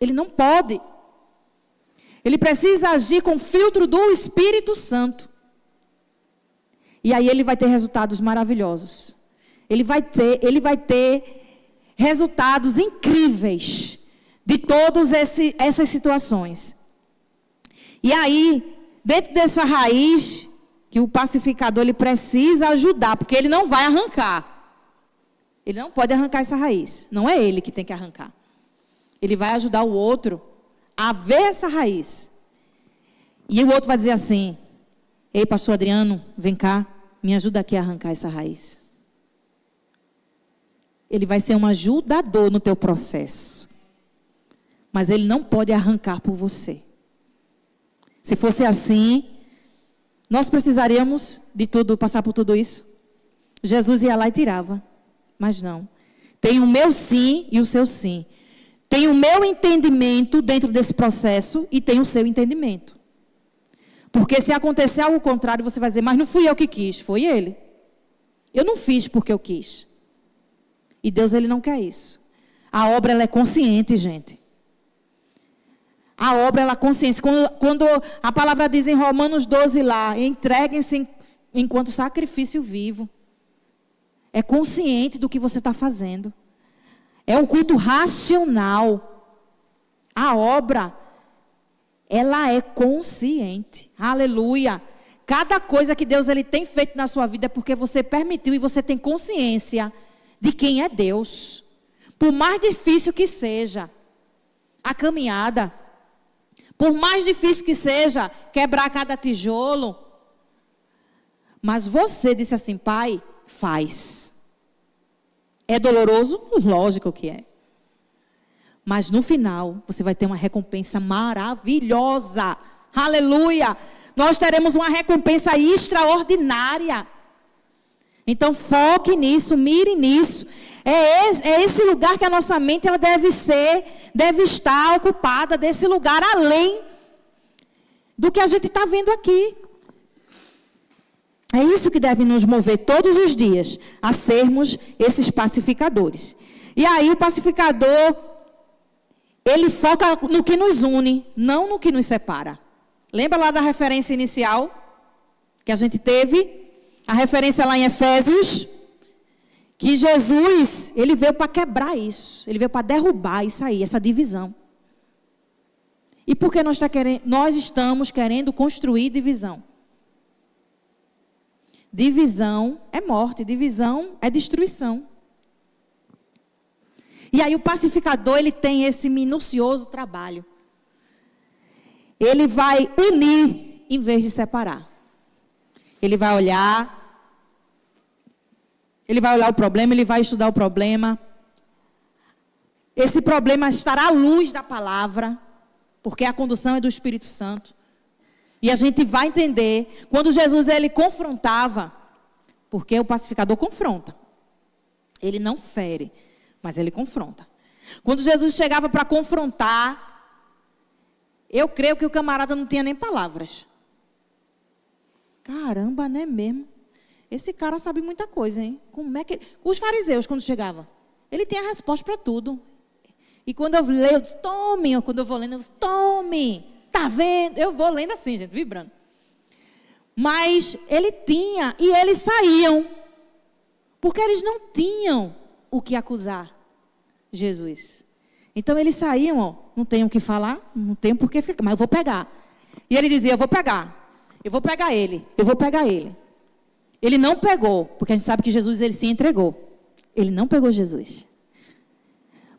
Ele não pode. Ele precisa agir com o filtro do Espírito Santo. E aí ele vai ter resultados maravilhosos. Ele vai ter resultados incríveis de todas essas situações. E aí, dentro dessa raiz, que o pacificador ele precisa ajudar, porque ele não vai arrancar. Ele não pode arrancar essa raiz. Não é ele que tem que arrancar. Ele vai ajudar o outro a ver essa raiz. E o outro vai dizer assim: ei, pastor Adriano, vem cá, me ajuda aqui a arrancar essa raiz. Ele vai ser um ajudador no teu processo. Mas ele não pode arrancar por você. Se fosse assim, nós precisaríamos de tudo, passar por tudo isso. Jesus ia lá e tirava. Mas não. Tem o meu sim e o seu sim. Tem o meu entendimento dentro desse processo e tem o seu entendimento. Porque se acontecer algo contrário, você vai dizer: mas não fui eu que quis, foi ele. Eu não fiz porque eu quis. E Deus, ele não quer isso. A obra, ela é consciente, gente. A obra, ela é consciente. Quando a palavra diz em Romanos 12 lá: entreguem-se enquanto sacrifício vivo. É consciente do que você está fazendo. É um culto racional. A obra, ela é consciente. Aleluia. Cada coisa que Deus ele tem feito na sua vida é porque você permitiu e você tem consciência de quem é Deus. Por mais difícil que seja a caminhada, por mais difícil que seja quebrar cada tijolo, mas você disse assim: pai, faz. É doloroso? Lógico que é. Mas no final, você vai ter uma recompensa maravilhosa. Aleluia! Nós teremos uma recompensa extraordinária. Então foque nisso, mire nisso. É esse lugar que a nossa mente ela deve estar ocupada, desse lugar além do que a gente está vendo aqui. É isso que deve nos mover todos os dias, a sermos esses pacificadores. E aí o pacificador, ele foca no que nos une, não no que nos separa. Lembra lá da referência inicial que a gente teve? A referência lá em Efésios, que Jesus, ele veio para quebrar isso. Ele veio para derrubar isso aí, essa divisão. E por que nós estamos querendo construir divisão? Divisão é morte, divisão é destruição. E aí o pacificador, ele tem esse minucioso trabalho. Ele vai unir em vez de separar. Ele vai olhar o problema, ele vai estudar o problema. Esse problema estará à luz da palavra, porque a condução é do Espírito Santo. E a gente vai entender, quando Jesus ele confrontava, porque o pacificador confronta. Ele não fere, mas ele confronta. Quando Jesus chegava para confrontar, eu creio que o camarada não tinha nem palavras. Caramba, não é mesmo? Esse cara sabe muita coisa, hein? Como é que... Os fariseus, quando chegavam, ele tinha a resposta para tudo. E quando eu leio, eu disse, tome. Quando eu vou lendo, eu disse, tome. Tá vendo? Eu vou lendo assim, gente, vibrando. Mas ele tinha, e eles saíam. Porque eles não tinham o que acusar Jesus. Então eles saíam, ó, não tenho o que falar, não tenho por que ficar, mas eu vou pegar. E ele dizia, eu vou pegar ele, eu vou pegar ele. Ele não pegou, porque a gente sabe que Jesus ele se entregou. Ele não pegou Jesus.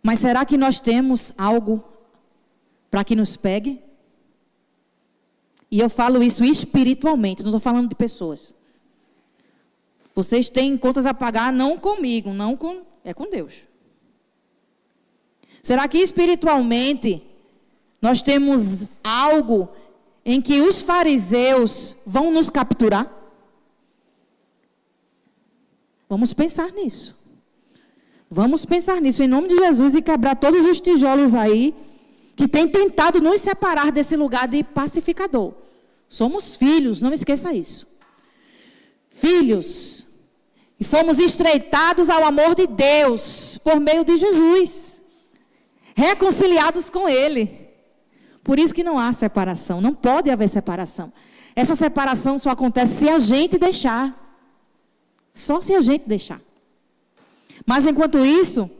Mas será que nós temos algo para que nos pegue? E eu falo isso espiritualmente, não estou falando de pessoas. Vocês têm contas a pagar não comigo, é com Deus. Será que espiritualmente nós temos algo em que os fariseus vão nos capturar? Vamos pensar nisso. Vamos pensar nisso em nome de Jesus e quebrar todos os tijolos aí que tem tentado nos separar desse lugar de pacificador. Somos filhos, não esqueça isso. Filhos. E fomos estreitados ao amor de Deus por meio de Jesus. Reconciliados com Ele. Por isso que não há separação, não pode haver separação. Essa separação só acontece se a gente deixar. Só se a gente deixar. Mas enquanto isso,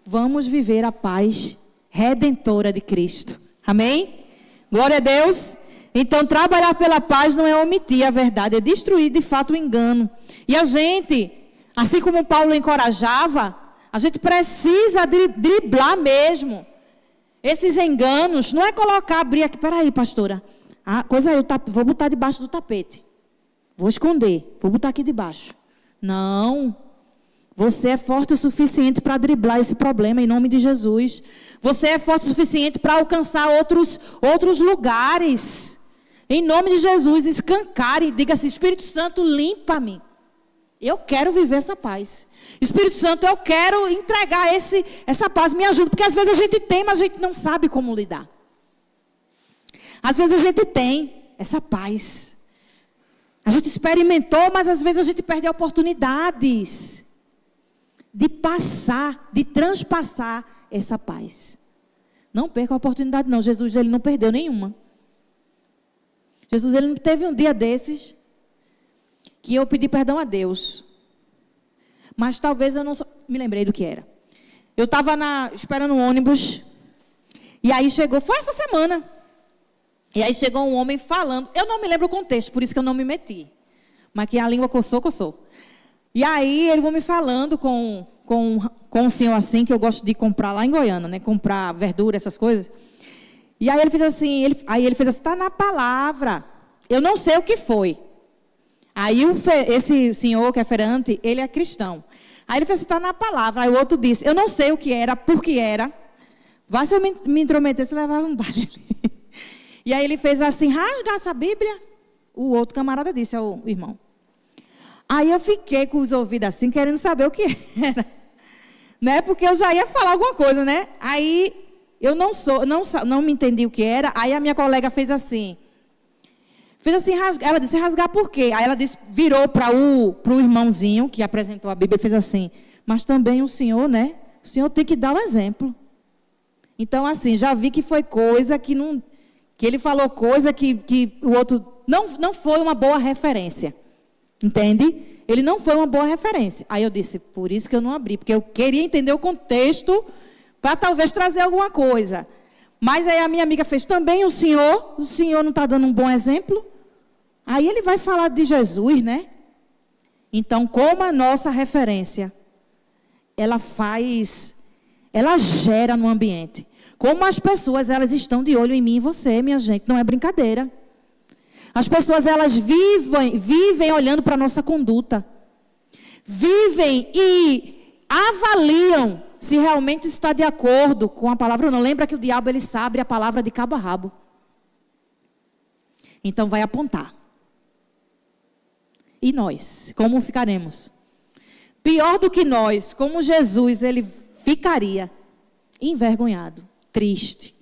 vamos viver a paz redentora de Cristo. Amém? Glória a Deus. Então, trabalhar pela paz não é omitir a verdade, é destruir de fato o engano. E a gente, assim como Paulo encorajava, a gente precisa driblar mesmo esses enganos. Não é abrir aqui, peraí, pastora, vou botar debaixo do tapete. Vou esconder, vou botar aqui debaixo. Não. Você é forte o suficiente para driblar esse problema em nome de Jesus. Você é forte o suficiente para alcançar outros lugares. Em nome de Jesus, escancare, diga assim: Espírito Santo, limpa-me. Eu quero viver essa paz. Espírito Santo, eu quero entregar essa paz, me ajuda. Porque às vezes a gente tem, mas a gente não sabe como lidar. Às vezes a gente tem essa paz. A gente experimentou, mas às vezes a gente perde oportunidades de passar, de transpassar essa paz. Não perca a oportunidade não. Jesus, ele não perdeu nenhuma. Jesus, ele não teve um dia desses que eu pedi perdão a Deus. Mas talvez eu não me lembrei do que era. Eu estava esperando um ônibus. E aí chegou, foi essa semana. E aí chegou um homem falando. Eu não me lembro o contexto, por isso que eu não me meti. Mas que a língua coçou. E aí ele vai me falando com um senhor assim, que eu gosto de comprar lá em Goiânia, né? Comprar verdura, essas coisas. E aí ele fez assim, está na palavra. Eu não sei o que foi. Aí esse senhor que é feirante, ele é cristão. Aí ele fez assim, está na palavra. Aí o outro disse, eu não sei o que era, por que era. Vai, se eu me intrometesse, levava um baile ali. E aí ele fez assim, rasgasse a Bíblia. O outro camarada disse ao irmão. Aí eu fiquei com os ouvidos assim, querendo saber o que era. Né? Porque eu já ia falar alguma coisa, né? Aí eu não me entendi o que era. Aí a minha colega fez assim. Ela disse, rasgar por quê? Aí ela disse, virou para o irmãozinho que apresentou a Bíblia e fez assim. Mas também o senhor, né? O senhor tem que dar um exemplo. Então, assim, já vi que foi coisa que não... Que ele falou coisa que o outro... Não foi uma boa referência. Entende? Ele não foi uma boa referência. Aí eu disse, por isso que eu não abri. Porque eu queria entender o contexto para talvez trazer alguma coisa. Mas aí a minha amiga fez também o senhor não está dando um bom exemplo? Aí ele vai falar de Jesus, né? Então, como a nossa referência, ela gera no ambiente. Como as pessoas, elas estão de olho em mim e você, minha gente, não é brincadeira. As pessoas, elas vivem olhando para a nossa conduta. Vivem e avaliam se realmente está de acordo com a palavra ou não. Lembra que o diabo, ele sabe a palavra de cabo a rabo. Então vai apontar. E nós, como ficaremos? Pior do que nós, como Jesus, ele ficaria envergonhado, triste.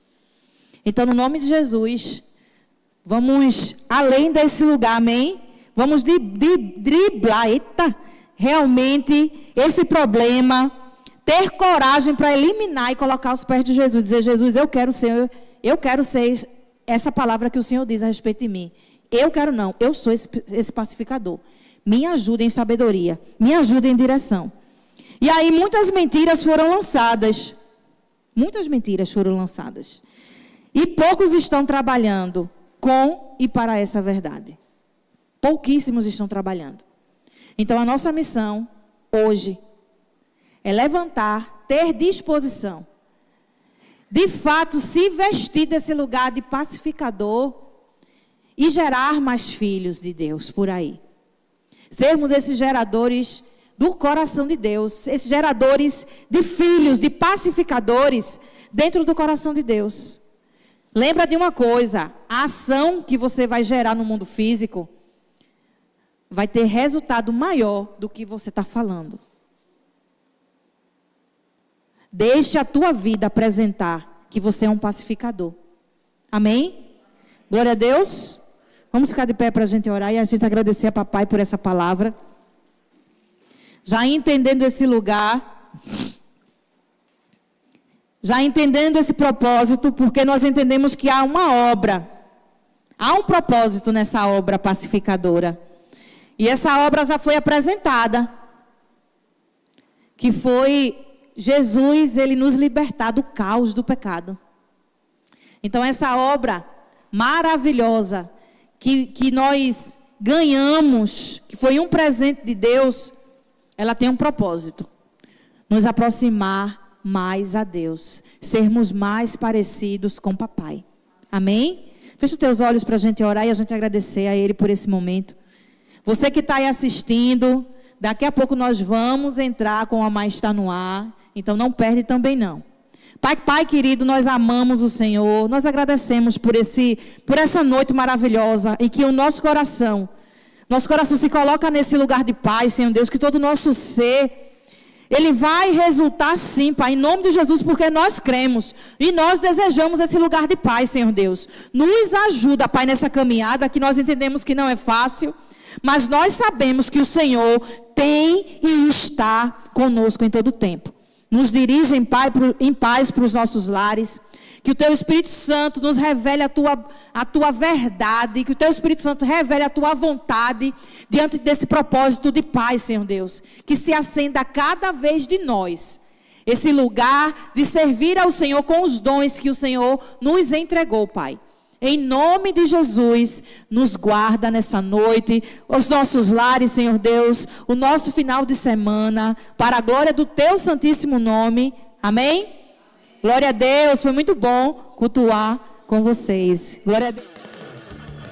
Então, no nome de Jesus, vamos além desse lugar, amém? Vamos driblar, realmente esse problema, ter coragem para eliminar e colocar aos pés de Jesus, dizer, Jesus, eu quero ser essa palavra que o Senhor diz a respeito de mim. Eu sou esse pacificador. Me ajuda em sabedoria, me ajuda em direção. E aí muitas mentiras foram lançadas. E poucos estão trabalhando com e para essa verdade. Pouquíssimos estão trabalhando. Então a nossa missão hoje é levantar, ter disposição de fato, se vestir desse lugar de pacificador e gerar mais filhos de Deus por aí. Sermos esses geradores do coração de Deus, esses geradores de filhos, de pacificadores dentro do coração de Deus. Lembra de uma coisa, a ação que você vai gerar no mundo físico vai ter resultado maior do que você está falando. Deixe a tua vida apresentar que você é um pacificador. Amém? Glória a Deus. Vamos ficar de pé para a gente orar e a gente agradecer a papai por essa palavra. Já entendendo esse lugar, já entendendo esse propósito, porque nós entendemos que há uma obra, há um propósito nessa obra pacificadora. E essa obra já foi apresentada, que foi Jesus, ele nos libertar do caos do pecado. Então essa obra maravilhosa que nós ganhamos, que foi um presente de Deus, ela tem um propósito: nos aproximar mais a Deus, sermos mais parecidos com o papai. Amém? Fecha os teus olhos para a gente orar e a gente agradecer a Ele por esse momento. Você que está aí assistindo, daqui a pouco nós vamos entrar com a Mais Está no Ar, então não perde também não. Pai querido, nós amamos o Senhor, nós agradecemos por essa noite maravilhosa, em que o nosso coração se coloca nesse lugar de paz, Senhor Deus, que todo o nosso ser, ele vai resultar sim, Pai, em nome de Jesus, porque nós cremos, e nós desejamos esse lugar de paz, Senhor Deus. Nos ajuda, Pai, nessa caminhada, que nós entendemos que não é fácil, mas nós sabemos que o Senhor tem e está conosco em todo o tempo. Nos dirige em paz para os nossos lares. Que o Teu Espírito Santo nos revele a tua verdade. Que o Teu Espírito Santo revele a Tua vontade diante desse propósito de paz, Senhor Deus. Que se acenda a cada vez de nós esse lugar de servir ao Senhor com os dons que o Senhor nos entregou, Pai. Em nome de Jesus, nos guarda nessa noite, os nossos lares, Senhor Deus, o nosso final de semana, para a glória do Teu santíssimo nome. Amém? Glória a Deus, foi muito bom cultuar com vocês. Glória a Deus.